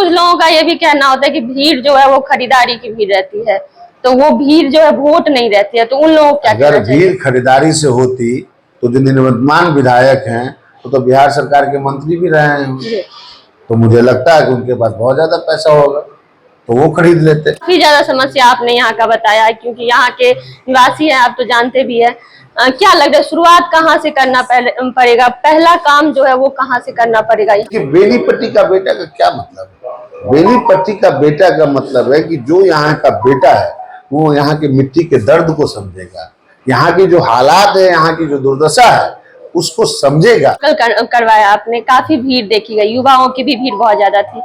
कुछ लोगों का ये भी कहना होता है कि भीड़ जो है वो खरीदारी की भीड़ रहती है, तो वो भीड़ जो है वोट नहीं रहती है, तो उन लोगों को क्या अगर भीड़ खरीदारी से होती तो जो निवर्तमान विधायक हैं वो तो बिहार सरकार के मंत्री भी रहे हैं, तो मुझे लगता है कि उनके पास बहुत ज्यादा पैसा होगा तो वो खरीद लेते। काफी ज्यादा समस्या आपने यहाँ का बताया, क्योंकि यहाँ के निवासी हैं, आप तो जानते भी है। क्या लग रहा है शुरुआत कहाँ से करना पड़ेगा, पहला काम जो है वो कहाँ से करना पड़ेगा? कि बेनीपट्टी का बेटा का क्या मतलब है? बेनीपट्टी का बेटा का मतलब है कि जो यहाँ का बेटा है वो यहाँ की मिट्टी के दर्द को समझेगा, यहाँ की जो हालात है, यहाँ की जो दुर्दशा है उसको समझेगा। कल करवाया आपने, काफी भीड़ देखी गई, युवाओं की भी भीड़ बहुत ज्यादा थी।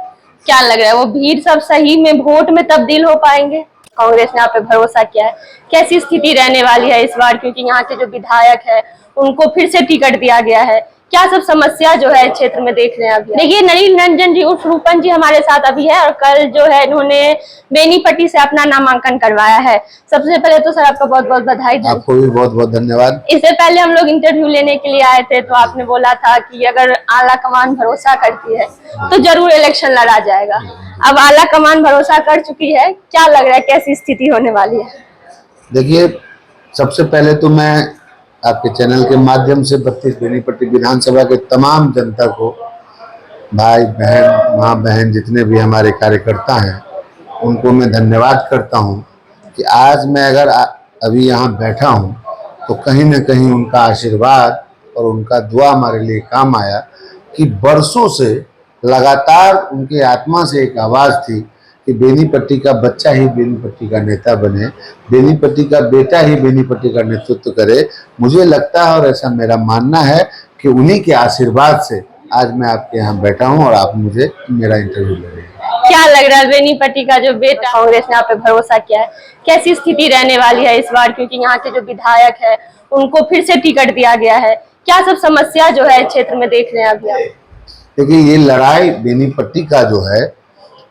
क्या लग रहा है वो भीड़ सब सही में वोट में तब्दील हो पाएंगे? कांग्रेस ने आप पे भरोसा किया है, कैसी स्थिति रहने वाली है इस बार, क्योंकि यहाँ के जो विधायक है उनको फिर से टिकट दिया गया है, क्या सब समस्या जो है क्षेत्र में देख रहे हैं अभी? देखिए, नलिन रंजन जी उर्फ रूपन जी हमारे साथ अभी है, और कल जो है इन्होंने बेनीपट्टी से अपना नामांकन करवाया है। सबसे पहले तो सर आपका बहुत बहुत बधाई। आपको भी बहुत बहुत धन्यवाद। इससे पहले हम लोग इंटरव्यू लेने के लिए आए थे, तो आपने बोला था कि अगर आला कमान भरोसा करती है तो जरूर इलेक्शन लड़ा जाएगा। अब आला कमान भरोसा कर चुकी है, क्या लग रहा है कैसी स्थिति होने वाली है? देखिए, सबसे पहले तो मैं आपके चैनल के माध्यम से 32 बेनीपट्टी विधानसभा के तमाम जनता को, भाई बहन माँ बहन जितने भी हमारे कार्यकर्ता हैं उनको मैं धन्यवाद करता हूं कि आज मैं अगर अभी यहाँ बैठा हूं तो कहीं न कहीं उनका आशीर्वाद और उनका दुआ हमारे लिए काम आया कि बरसों से लगातार उनकी आत्मा से एक आवाज़ थी कि बेनीपट्टी का बच्चा ही बेनीपट्टी का नेता बने, बेनीपट्टी का बेटा ही बेनीपट्टी का नेतृत्व करे। मुझे लगता है और ऐसा मेरा मानना है कि उन्हीं के आशीर्वाद से आज मैं आपके यहाँ बैठा हूँ और आप मुझे मेरा इंटरव्यू ले रहे हैं। क्या लग रहा है बेनीपट्टी का जो बेटा, कांग्रेस ने आप पे भरोसा किया है, कैसी स्थिति रहने वाली है इस बार, क्योंकि यहाँ के जो विधायक है उनको फिर से टिकट दिया गया है, क्या सब समस्या जो है क्षेत्र में देख रहे हैं अभी आप? देखिए, ये लड़ाई बेनीपट्टी का जो है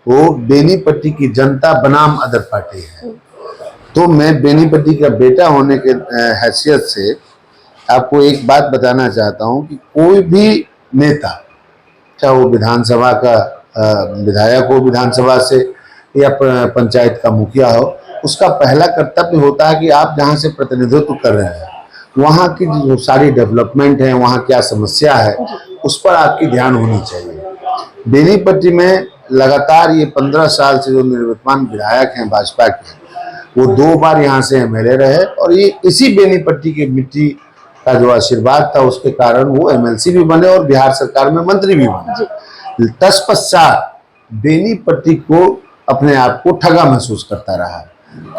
वो बेनीपट्टी की जनता बनाम अदर पार्टी है। तो मैं बेनीपट्टी का बेटा होने के हैसियत से आपको एक बात बताना चाहता हूं कि कोई भी नेता, चाहे वो विधानसभा का विधायक हो विधानसभा से या पंचायत का मुखिया हो, उसका पहला कर्तव्य होता है कि आप जहां से प्रतिनिधित्व कर रहे हैं वहाँ की जो सारी डेवलपमेंट है, वहाँ क्या समस्या है, उस पर आपकी ध्यान होनी चाहिए। बेनीपट्टी में लगातार ये 15 साल से जो निवर्तमान विधायक हैं भाजपा के, वो 2 बार यहाँ से एमएलए रहे और ये इसी बेनीपट्टी की मिट्टी का जो आशीर्वाद था उसके कारण वो एमएलसी भी बने और बिहार सरकार में मंत्री भी बने। तत्पश्चात बेनीपट्टी को अपने आप को ठगा महसूस करता रहा।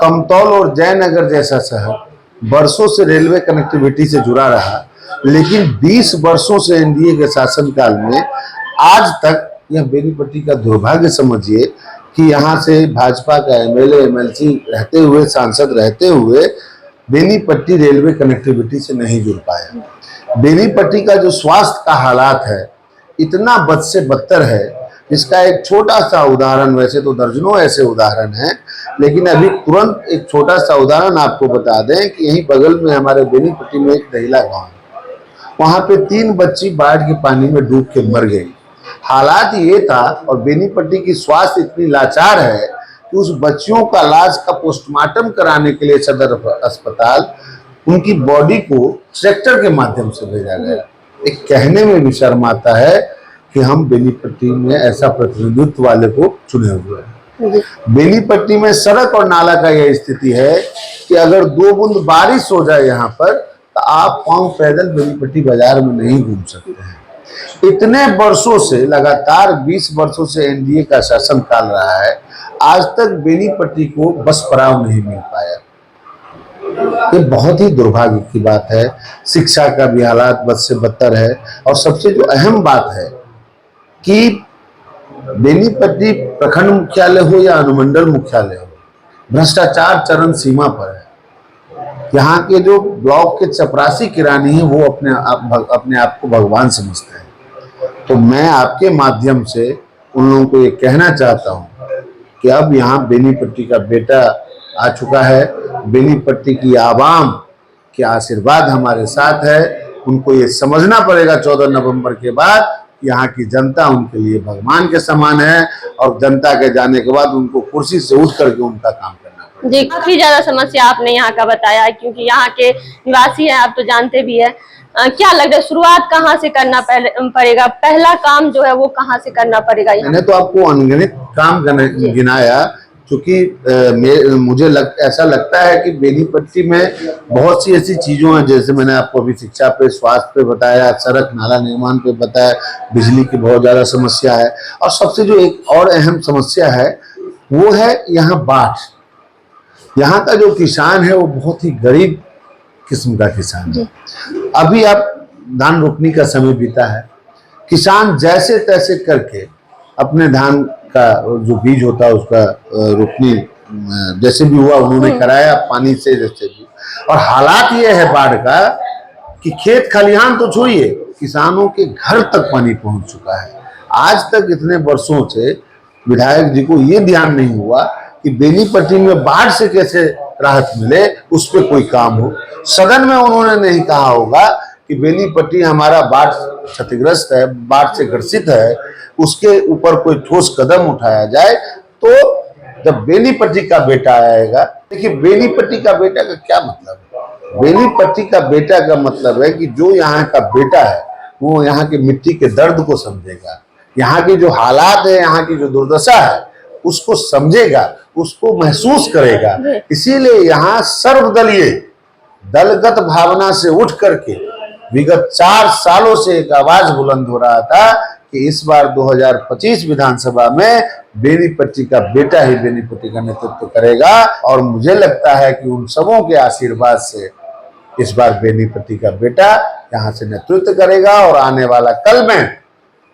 कमतौल और जयनगर जैसा शहर वर्षों से रेलवे कनेक्टिविटी से जुड़ा रहा, लेकिन 20 वर्षों से एनडीए के शासनकाल में आज तक यह बेनीपट्टी का दुर्भाग्य समझिए कि यहाँ से भाजपा का एमएलए एमएलसी रहते हुए, सांसद रहते हुए बेनीपट्टी रेलवे कनेक्टिविटी से नहीं जुड़ पाया। बेनीपट्टी का जो स्वास्थ्य का हालात है इतना बद से बदतर है, इसका एक छोटा सा उदाहरण, वैसे तो दर्जनों ऐसे उदाहरण हैं, लेकिन अभी तुरंत एक छोटा सा उदाहरण आपको बता दें कि यहीं बगल में हमारे बेनीपट्टी में एक दहिला गांव है, वहां पे 3 बच्ची बाढ़ के पानी में डूब के मर गई। हालात ये था और बेनीपट्टी की स्वास्थ्य इतनी लाचार है कि उस बच्चियों का इलाज का पोस्टमार्टम कराने के लिए सदर अस्पताल उनकी बॉडी को ट्रैक्टर के माध्यम से भेजा गया। एक कहने में भी शर्म आता है कि हम बेनीपट्टी में ऐसा प्रतिनिधित्व वाले को चुने हुए हैं। बेनीपट्टी में सड़क और नाला का यह स्थिति है कि अगर 2 बूंद बारिश हो जाए यहाँ पर तो आप पांव पैदल बेनीपट्टी बाजार में नहीं घूम सकते हैं। इतने वर्षों से, लगातार 20 वर्षों से एनडीए का शासन काल रहा है, आज तक बेनीपट्टी को बस पड़ाव नहीं मिल पाया। ये बहुत ही दुर्भाग्य की बात है। शिक्षा का भी हालात बद से बदतर है और सबसे जो अहम बात है कि बेनीपट्टी प्रखंड मुख्यालय हो या अनुमंडल मुख्यालय हो, भ्रष्टाचार चरम सीमा पर है। यहाँ के जो ब्लॉक के चपरासी किरानी है वो अपने आप को भगवान समझते हैं। तो मैं आपके माध्यम से उन लोगों को ये कहना चाहता हूँ कि अब यहाँ बेनीपट्टी का बेटा आ चुका है, बेनीपट्टी की आवाम के आशीर्वाद हमारे साथ है। उनको ये समझना पड़ेगा 14 नवंबर के बाद यहाँ की जनता उनके लिए भगवान के समान है और जनता के जाने के बाद उनको कुर्सी से उठ करके उनका काम करना पड़ेगा। जी, काफी ज्यादा समस्या आपने यहाँ का बताया है, क्योंकि यहाँ के निवासी हैं, आप तो जानते भी है। क्या लग रहा है, शुरुआत कहाँ से करना पड़ेगा? पहला काम जो है वो कहाँ से करना पड़ेगा? मैंने तो आपको अनगिनत काम गिनाया, क्योंकि मुझे ऐसा लगता है कि बेनीपट्टी में बहुत सी ऐसी चीजों हैं, जैसे मैंने आपको अभी शिक्षा पे, स्वास्थ्य पे बताया, सड़क नाला निर्माण पे बताया, बिजली की बहुत ज्यादा समस्या है, और सबसे जो एक और अहम समस्या है वो है यहाँ बाढ़। यहाँ का जो किसान है वो बहुत ही गरीब किस्म का किसान है। अभी आप धान रोपनी का समय बीता है, किसान जैसे तैसे करके अपने धान का जो बीज होता है उसका रोपनी जैसे भी हुआ उन्होंने कराया, पानी से जैसे भी। और हालात ये है बाढ़ का कि खेत खलिहान तो छोड़िए, किसानों के घर तक पानी पहुंच चुका है। आज तक इतने वर्षों से विधायक जी को ये ध्यान नहीं हुआ कि बेनीपट्टी में बाढ़ से कैसे राहत मिले, उस पर कोई काम हो। सदन में उन्होंने नहीं कहा होगा कि बेनीपट्टी हमारा बाढ़ क्षतिग्रस्त है, बाढ़ से ग्रसित है, उसके ऊपर कोई ठोस कदम उठाया जाए। तो जब बेनीपट्टी का बेटा आएगा, देखिए बेनीपट्टी का बेटा का क्या मतलब है? बेनीपट्टी का बेटा का मतलब है कि जो यहाँ का बेटा है वो यहाँ की मिट्टी के दर्द को समझेगा, यहाँ की जो हालात है, यहाँ की जो दुर्दशा है उसको समझेगा, उसको महसूस करेगा। इसीलिए यहाँ सर्वदलीय दलगत भावना से उठ करके विगत 4 सालों से एक आवाज बुलंद हो रहा था कि इस बार 2025 विधानसभा में बेनीपट्टी का बेटा ही बेनीपट्टी का नेतृत्व करेगा। और मुझे लगता है कि उन सबों के आशीर्वाद से इस बार बेनीपट्टी का बेटा यहाँ से नेतृत्व करेगा। और आने वाला कल में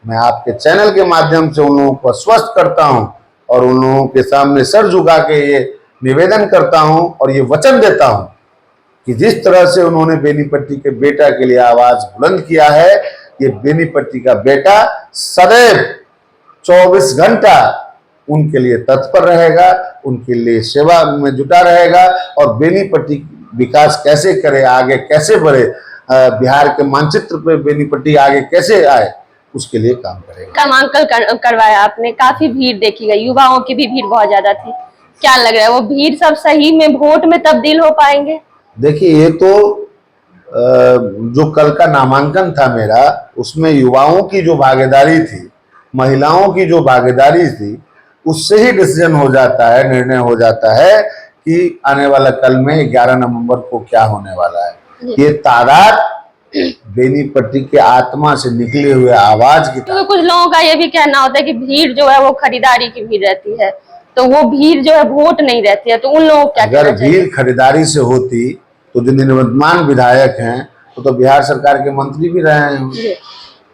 मैं आपके चैनल के माध्यम से उन लोगों को आश्वस्त करता हूँ और उन लोगों के सामने सर झुका के ये निवेदन करता हूँ और ये वचन देता हूँ कि जिस तरह से उन्होंने बेनीपट्टी के बेटा के लिए आवाज बुलंद किया है, ये बेनीपट्टी का बेटा सदैव 24 घंटा उनके लिए तत्पर रहेगा, उनके लिए सेवा में जुटा रहेगा। और बेनीपट्टी विकास कैसे करे, आगे कैसे बढ़े, बिहार के मानचित्र पे बेनीपट्टी आगे कैसे आए, उसके लिए काम करेगा। नामांकन करवाया आपने, काफी भीड़ देखी गई, युवाओं की भी भीड़ बहुत ज्यादा थी। क्या लग रहा है, वो भीड़ सब सही में वोट में तब्दील हो पाएंगे? देखिए, ये तो जो कल का नामांकन था मेरा, उसमें युवाओं की जो भागीदारी थी, महिलाओं की जो भागीदारी थी, उससे ही डिसीजन हो जाता है, निर्णय हो जाता है कि आने वाला कल में 11 नवंबर को क्या होने वाला है। ये तादाद बेनीपट्टी के आत्मा से निकले हुए आवाज की। तो कुछ लोगों का ये भी कहना होता है कि भीड़ जो है वो खरीदारी की भीड़ रहती है, तो वो भीड़ जो है वोट नहीं रहती है, तो उन लोगों को क्या? अगर भीड़ खरीदारी से होती तो जो निवर्तमान विधायक हैं वो तो बिहार सरकार के मंत्री भी रहे हैं,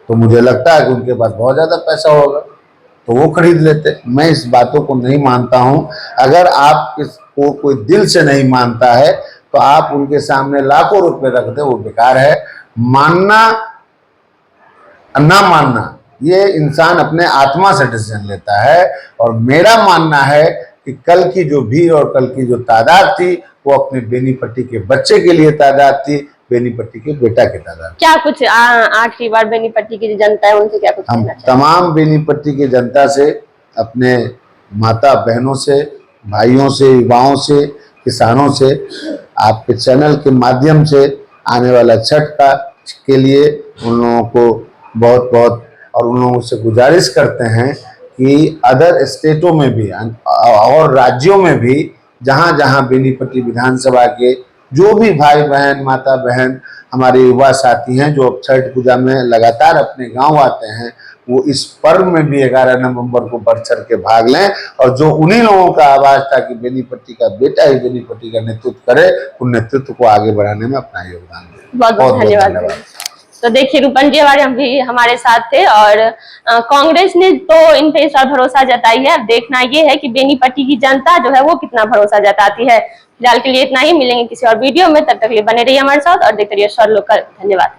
तो मुझे लगता है कि उनके पास बहुत ज्यादा पैसा होगा तो वो खरीद लेते। मैं इस बातों को नहीं मानता हूं। अगर आप इसको कोई दिल से नहीं मानता है तो आप उनके सामने लाखों रुपए रख दे, वो बेकार है। मानना ना मानना ये इंसान अपने आत्मा से डिसीजन लेता है। और मेरा मानना है कि कल की जो भीड़ और कल की जो तादाद थी वो अपने बेनीपट्टी के बच्चे के लिए तादाद थी, बेनीपट्टी के बेटा की तादाद। क्या कुछ आखिरी बार बेनीपट्टी की जनता है उनसे क्या कुछ हम कहना चाहिए? तमाम बेनीपट्टी की जनता से, अपने माता बहनों से, भाइयों से, युवाओं से, किसानों से, आपके चैनल के माध्यम से आने वाला छठ के लिए उन लोगों को बहुत बहुत और उन लोगों से गुजारिश करते हैं कि अदर स्टेटों में भी और राज्यों में भी जहाँ जहाँ बेनीपट्टी विधानसभा के जो भी भाई बहन, माता बहन, हमारे युवा साथी हैं जो छठ पूजा में लगातार अपने गांव आते हैं, वो इस पर्व में भी 11 नवंबर को बढ़ चढ़ के भाग लें। और जो उन्हीं लोगों का आवाज था कि बेनीपट्टी का बेटा ही बेनीपट्टी का नेतृत्व करे, उन नेतृत्व को आगे बढ़ाने में अपना योगदान दें। बहुत बहुत धन्यवाद। तो देखिए, रूपन जी हमारे साथ थे और कांग्रेस ने तो इन पे इस बार भरोसा जताई है। अब देखना ये है कि बेनीपट्टी की जनता जो है वो कितना भरोसा जताती है। फिलहाल के लिए इतना ही, मिलेंगे किसी और वीडियो में, तब तक के लिए बने रहिए हमारे साथ और देखते रहिए स्वर लोकल। धन्यवाद।